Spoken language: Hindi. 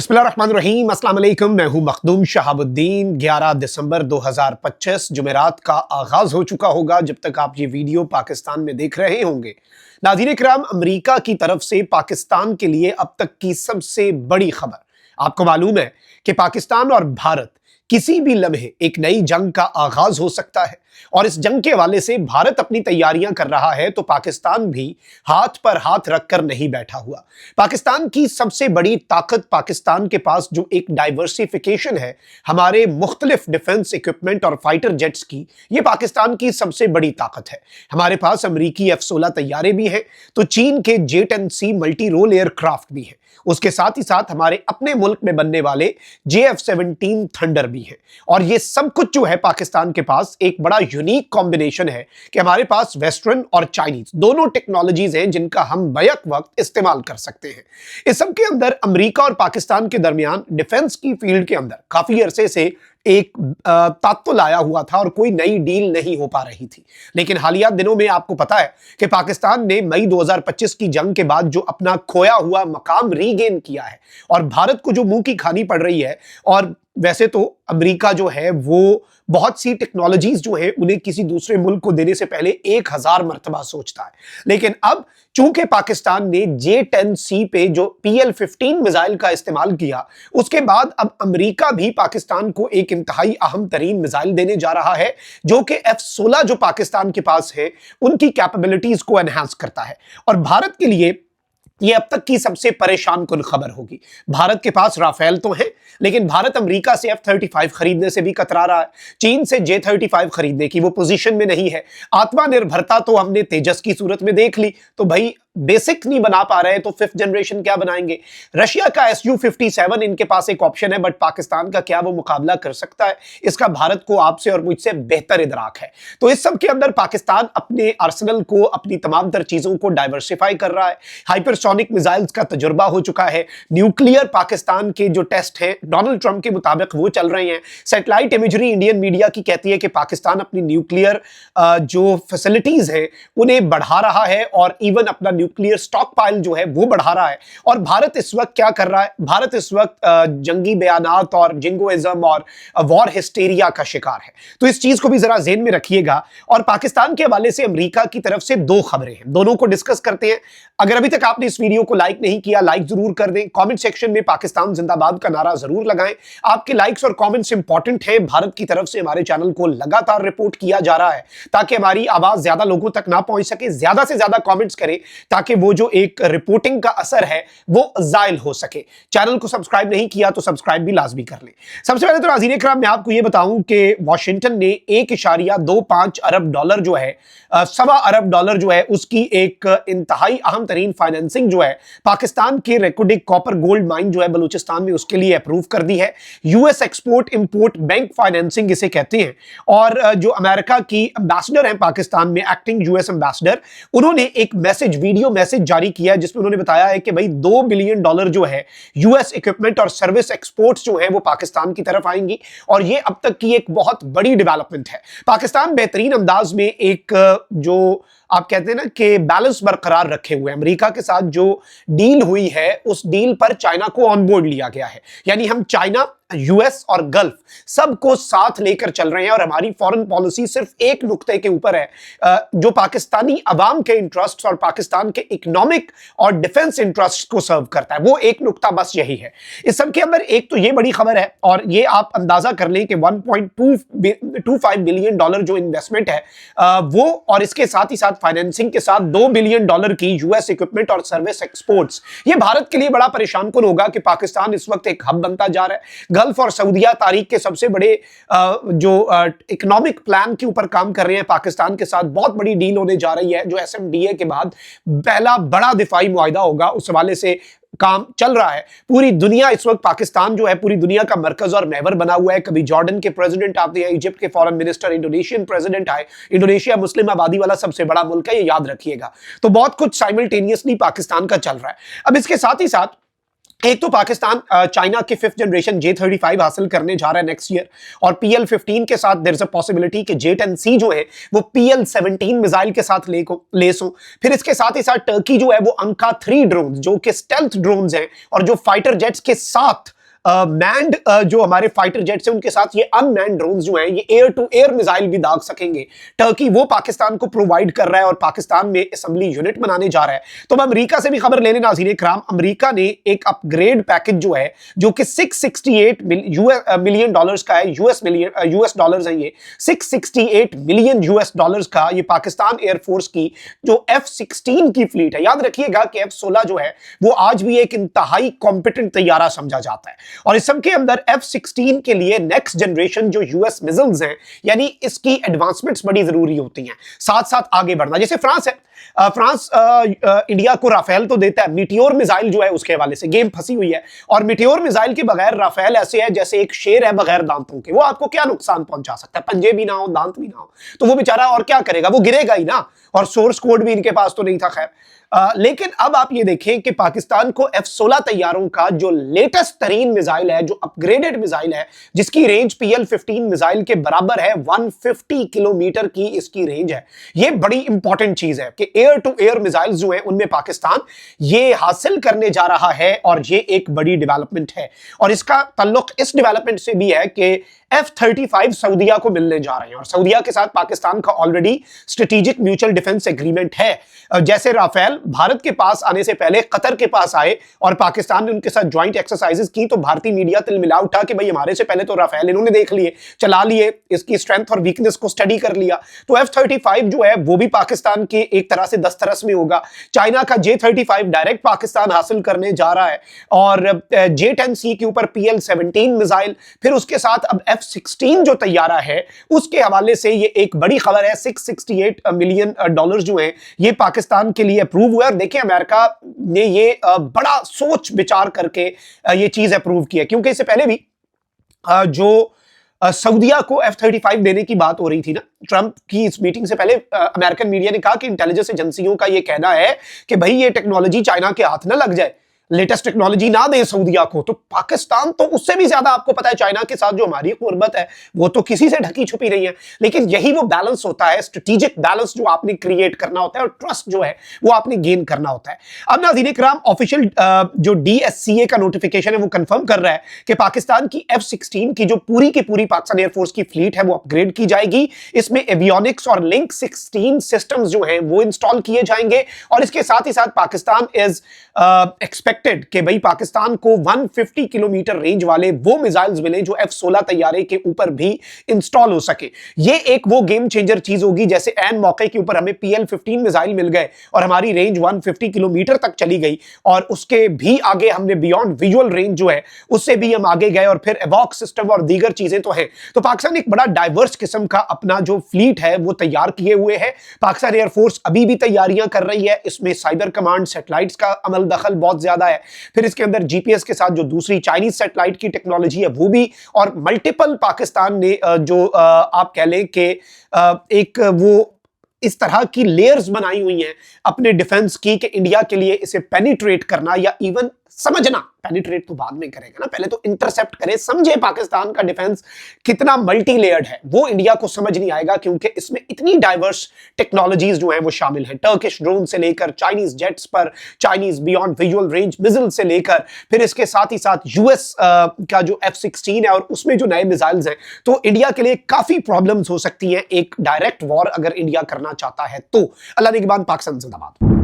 बिस्मिल्लाहिर्रहमानिर्रहीम, अस्सलाम वालेकुम। मैं हूं मखदूम शहाबुद्दीन। 11 दिसंबर 2025 जुमेरात का आगाज हो चुका होगा जब तक आप ये वीडियो पाकिस्तान में देख रहे होंगे। नाज़रीन इकराम, अमेरिका की तरफ से पाकिस्तान के लिए अब तक की सबसे बड़ी खबर। आपको मालूम है कि पाकिस्तान और भारत किसी भी लम्हे एक नई जंग का आगाज हो सकता है और इस जंग के हवाले से भारत अपनी तैयारियां कर रहा है तो पाकिस्तान भी हाथ पर हाथ रखकर नहीं बैठा हुआ। पाकिस्तान की सबसे बड़ी ताकत पाकिस्तान के पास जो एक डाइवर्सिफिकेशन है हमारे मुख्तलिफ डिफेंस इक्विपमेंट और फाइटर जेट्स की, ये पाकिस्तान की सबसे बड़ी ताकत है। हमारे पास अमरीकी F-16 तैयारे भी हैं तो चीन के J-10C मल्टी रोल एयरक्राफ्ट भी हैं। उसके साथ ही साथ हमारे अपने मुल्क में बनने वाले JF-17 थंडर भी हैं। और ये सब कुछ जो है पाकिस्तान के पास एक बड़ा यूनिक कॉम्बिनेशन है कि हमारे पास वेस्टर्न और चाइनीज दोनों टेक्नोलॉजीज हैं जिनका हम बैक वक्त इस्तेमाल कर सकते हैं। इस सब के अंदर अमेरिका और पाकिस्तान के दरमियान डिफेंस की फील्ड के अंदर काफी अरसे से एक तात्तुल आया हुआ था और कोई नई डील नहीं हो पा रही थी। लेकिन हालिया दिनों में आपको पता है कि पाकिस्तान ने मई 2025 की जंग के बाद जो अपना खोया हुआ मकाम रीगेन किया है और भारत को जो मुंह की खानी पड़ रही है। और वैसे तो अमेरिका जो है वो बहुत सी टेक्नोलॉजीज जो है उन्हें किसी दूसरे मुल्क को देने से पहले 1000 मर्तबा सोचता है, लेकिन अब चूंकि पाकिस्तान ने J-10C पे जो PL-15 मिसाइल का इस्तेमाल किया, उसके बाद अब अमेरिका भी पाकिस्तान को एक इंतहाई अहम तरीन मिसाइल देने जा रहा है जो कि F-16 जो पाकिस्तान के पास है उनकी कैपेबिलिटीज को एनहांस करता है। और भारत के लिए ये अब तक की सबसे परेशान कुन खबर होगी। भारत के पास राफेल तो है, लेकिन भारत अमेरिका से F-35 खरीदने से भी कतरा रहा है। चीन से J-35 खरीदने की वो पोजीशन में नहीं है। आत्मनिर्भरता तो हमने तेजस की सूरत में देख ली, तो भाई बेसिक नहीं बना पा रहे तो फिफ्थ जनरेशन क्या बनाएंगे। रशिया का Su-57 इनके पास एक ऑप्शन है, बट पाकिस्तान का क्या वो मुकाबला कर सकता है, इसका भारत को आपसे और मुझसे बेहतर इदराक है। तो इस सब के अंदर पाकिस्तान अपने आर्सेनल को, अपनी तमाम तर चीजों को डाइवर्सिफाई कर रहा है। हाइपरसोनिक मिसाइल्स का तजुर्बा हो चुका है। न्यूक्लियर पाकिस्तान के जो टेस्ट हैं डोनाल्ड ट्रंप के मुताबिक वो चल रहे हैं। सैटेलाइट इमेजरी इंडियन मीडिया की कहती है कि पाकिस्तान अपनी न्यूक्लियर जो फैसिलिटीज हैं उन्हें बढ़ा रहा है और इवन अपना न्यूक्लियर स्टॉक पाइल जो है वो बढ़ा रहा है। और भारत इस वक्त क्या कर रहा है? भारत इस वक्त जंगी बयानात और जिंगोइज्म और वॉर हिस्टेरिया का शिकार है। तो इस चीज को भी जरा ज़हन में रखिएगा। और पाकिस्तान के हवाले से अमेरिका की तरफ से दो खबरें हैं, दोनों को डिस्कस करते हैं। अगर अभी तक आपने इस वीडियो को लाइक नहीं किया, लाइक जरूर कर दें। कमेंट सेक्शन में पाकिस्तान जिंदाबाद का नारा जरूर लगाएं। आपके लाइक्स और कमेंट्स इंपॉर्टेंट है। भारत की तरफ से हमारे चैनल को लगातार रिपोर्ट किया जा रहा है ताकि हमारी आवाज ज्यादा लोगों तक ना पहुंच सके। ज्यादा से ज्यादा कमेंट्स करें ताकि वो जो एक रिपोर्टिंग का असर है वो जायल हो सके। चैनल को सब्सक्राइब नहीं किया तो सब्सक्राइब भी लाजमी कर लें। सबसे पहले तो नाज़रीन इकराम मैं आपको ये बताऊं कि वॉशिंगटन ने 1.25 अरब डॉलर जो है, $1.25 अरब जो है उसकी एक इंतहाई अहम तरीन फाइनेंसिंग जो है पाकिस्तान के रेकोडिक कॉपर गोल्ड माइन जो है बलूचिस्तान में, उसके लिए अप्रूव कर दी है। US export import bank financing इसे कहते हैं। और जो अमेरिका की एम्बेसडर है पाकिस्तान में, एक्टिंग यूएस एम्बेसडर, उन्होंने एक मैसेज, वीडियो मैसेज जारी किया जिसमें उन्होंने बताया है कि भाई $2 बिलियन जो है यूएस इक्विपमेंट और सर्विस एक्सपोर्ट्स जो है वो पाकिस्तान की तरफ आएंगी। और ये अब तक की एक बहुत बड़ी डेवलपमेंट है। पाकिस्तान बेहतरीन अंदाज में एक जो आप कहते हैं ना कि बैलेंस बरकरार रखे हुए। अमेरिका के साथ जो डील हुई है उस डील पर चाइना को ऑन बोर्ड लिया गया है, यानी हम चाइना, यूएस और गल्फ सबको साथ लेकर चल रहे हैं। और हमारी फॉरेन पॉलिसी सिर्फ एक नुक्ते के ऊपर है जो पाकिस्तानी अवाम के इंटरेस्ट और पाकिस्तान के इकोनॉमिक और डिफेंस इंटरेस्ट को सर्व करता है। वो एक नुक्ता बस यही है। इस सब के अंदर एक तो ये बड़ी खबर है और ये आप अंदाजा कर लें कि $1.25 बिलियन जो इन्वेस्टमेंट है वो, और इसके साथ ही साथ फाइनेंसिंग के साथ $2 बिलियन की यूएस इक्विपमेंट और सर्विस एक्सपोर्ट्स। ये भारत के लिए बड़ा परेशान कुन होगा कि पाकिस्तान इस वक्त एक हब बनता जा रहा है। गल्फ और सऊदिया तारीख के सबसे बड़े जो इकोनॉमिक प्लान के ऊपर काम कर रहे हैं पाकिस्तान के साथ। बहुत बड़ी डील होने जा रही है जो SMDA के बाद पहला बड़ा दिफाई मुआहिदा होगा, उस हवाले से काम चल रहा है। पूरी दुनिया इस वक्त, पाकिस्तान जो है पूरी दुनिया का मरकज और महवर बना हुआ है। कभी जॉर्डन के प्रेसिडेंट आते हैं, इजिप्ट के फॉरेन मिनिस्टर, इंडोनेशियन प्रेसिडेंट आए। इंडोनेशिया मुस्लिम आबादी वाला सबसे बड़ा मुल्क है, ये याद रखिएगा। तो बहुत कुछ साइमल्टेनियसली पाकिस्तान का चल रहा है। अब इसके साथ ही साथ एक तो पाकिस्तान चाइना के 5th जनरेशन J-35 हासिल करने जा रहा है नेक्स्ट ईयर, और PL-15 के साथ देयर इज अ पॉसिबिलिटी कि J-10C जो है वो PL-17 मिसाइल के साथ लेस हो। फिर इसके साथ ही साथ टर्की जो है वो अंका 3 ड्रोन जो कि स्टेल्थ ड्रोन्स हैं और जो फाइटर जेट्स के साथ मैंड जो हमारे फाइटर जेट्स हैं उनके साथ ये अनमैन्ड ड्रोन्स जो हैं ये एयर टू एयर मिसाइल भी दाग सकेंगे। टर्की वो पाकिस्तान को प्रोवाइड कर रहा है और पाकिस्तान में असेंबली यूनिट बनाने जा रहा है। तो हम अमेरिका से भी खबर लेने नाज़रीन कराम, अमेरिका ने एक अपग्रेड पैकेज जो है जो कि 668 मिलियन डॉलर्स का है, यूएस डॉलर्स हैं ये 668 मिलियन यूएस डॉलर्स का, ये पाकिस्तान एयरफोर्स की जो F-16 की फ्लीट है। याद रखिएगा कि F-16 जो है वो आज भी एक इंतहाई कॉम्पिटेंट तैयारा समझा जाता है, और इस सब के अंदर F-16 के लिए नेक्स्ट जनरेशन जो यूएस मिसाइल्स हैं यानी इसकी एडवांसमेंट्स बड़ी जरूरी होती हैं, साथ साथ आगे बढ़ना। जैसे फ्रांस है, फ्रांस इंडिया को राफेल तो देता है, मीटियोर मिसाइल जो है उसके हवाले से गेम फंसी हुई है, और मीटियोर मिसाइल के बगैर राफेल ऐसे है जैसे एक शेर है बगैर दांतों के, वो आपको क्या नुकसान पहुंचा सकता है, पंजे भी ना हो दांत भी ना हो, तो वो बेचारा और क्या करेगा, वो गिरेगा ही ना, और सोर्स कोड भी इनके पास तो नहीं था। खैर लेकिन अब आप ये देखें कि पाकिस्तान को F-16 तैयारों का जो लेटेस्ट तरीन मिसाइल है, जो अपग्रेडेड मिसाइल है, जिसकी रेंज PL-15 मिसाइल के बराबर है, 150 किलोमीटर की इसकी रेंज है। ये बड़ी इंपॉर्टेंट चीज है कि एयर टू एयर मिसाइल जो है उनमें पाकिस्तान ये हासिल करने जा रहा है, और ये एक बड़ी डेवलपमेंट है। और इसका ताल्लुक इस डेवलपमेंट से भी है कि F-35 सऊदिया को मिलने जा रहे हैं, और सऊदिया के साथ पाकिस्तान का already strategic mutual defence agreement है। जैसे राफेल भारत के पास आने से पहले कतर के पास आए और पाकिस्तान ने उनके साथ ज्वाइंट एक्सरसाइजेस की, तो भारतीय मीडिया तिलमिला उठा कि भाई हमारे से पहले तो राफेल इन्होंने देख लिए, चला लिए, इसकी स्ट्रेंथ और वीकनेस को स्टडी कर लिया। तो F-35 जो है वो भी पाकिस्तान के एक तरह से दस्तरस में होगा। चाइना का J-35 डायरेक्ट पाकिस्तान हासिल करने जा रहा है, और J-10C के ऊपर PL-17 मिसाइल, फिर उसके साथ अब F-16 जो तैयारा है उसके हवाले से ये एक बड़ी खबर है। 668 मिलियन डॉलर जो है ये पाकिस्तान के लिए अप्रूव हुआ। देखिए अमेरिका ने ये बड़ा सोच विचार करके ये चीज अप्रूव किया, क्योंकि इससे पहले भी जो सऊदिया को F-35 देने की बात हो रही थी ना, ट्रंप की इस मीटिंग से पहले अमेरिकन मीडिया ने कहा कि इंटेलिजेंस एजेंसियों का ये कहना है कि भाई ये टेक्नोलॉजी चाइना के हाथ ना लग जाए, लेटेस्ट टेक्नोलॉजी ना दे सऊदिया को। तो पाकिस्तान तो उससे भी ज्यादा आपको पता है चाइना के साथ जो हमारी कुर्बत है वो तो किसी से ढकी छुपी नहीं है, लेकिन यही वो बैलेंस होता है, स्ट्रेटेजिक बैलेंस जो आपने क्रिएट करना होता है और ट्रस्ट जो है वो आपने गेन करना होता है। अब नाज़रीन इकराम ऑफिशियल जो DSCA का नोटिफिकेशन है वो कंफर्म कर रहा है कि पाकिस्तान की F-16 की जो पूरी की पूरी पाकिस्तान एयरफोर्स की फ्लीट है वो अपग्रेड की जाएगी। इसमें एवियोनिक्स और लिंक 16 सिस्टम्स जो हैं वो इंस्टॉल किए जाएंगे, और इसके साथ ही साथ पाकिस्तान इज एक्सपेक्ट कि भाई पाकिस्तान को 150 किलोमीटर रेंज वाले वो मिसाइल्स मिले जो F-16 तैयारे के ऊपर भी इंस्टॉल हो सके। ये एक वो गेम चेंजर चीज होगी, जैसे एन मौके के ऊपर हमें PL-15 मिसाइल मिल गए और हमारी रेंज 150 किलोमीटर तक चली गई, और उसके भी आगे हमने बियॉन्ड विजुअल रेंज जो है उससे भी हम आगे गए, और फिर एवॉक सिस्टम और दीगर चीजें तो हैं। तो पाकिस्तान एक बड़ा डाइवर्स किस्म का अपना जो फ्लीट है वो तैयार किए हुए है। पाकिस्तान एयरफोर्स अभी भी तैयारियां कर रही है, इसमें साइबर कमांड सैटेलाइट्स का अमल दखल बहुत ज्यादा है, फिर इसके अंदर GPS के साथ जो दूसरी चाइनीज सैटेलाइट की टेक्नोलॉजी है वो भी, और मल्टीपल पाकिस्तान ने जो आप कह लें कि एक वो इस तरह की लेयर्स बनाई हुई हैं अपने डिफेंस की कि इंडिया के लिए इसे पेनिट्रेट करना या इवन समझना, पेनिट्रेट तो बाद में करेगा ना, पहले तो इंटरसेप्ट करे, समझे पाकिस्तान का डिफेंस कितना मल्टी लेयर्ड है, वो इंडिया को समझ नहीं आएगा क्योंकि इसमें इतनी डाइवर्स टेक्नोलॉजीज जो हैं वो शामिल हैं। टर्किश ड्रोन से लेकर चाइनीज जेट्स पर, Chinese beyond visual range missile से लेकर, फिर इसके साथ ही साथ यूएस का जो F-16 है और उसमें जो नए मिसाइल्स हैं, तो इंडिया के लिए काफी प्रॉब्लम्स हो सकती हैं एक डायरेक्ट वॉर अगर इंडिया करना चाहता है तो। अल्लाह निगहबान, पाकिस्तान जिंदाबाद।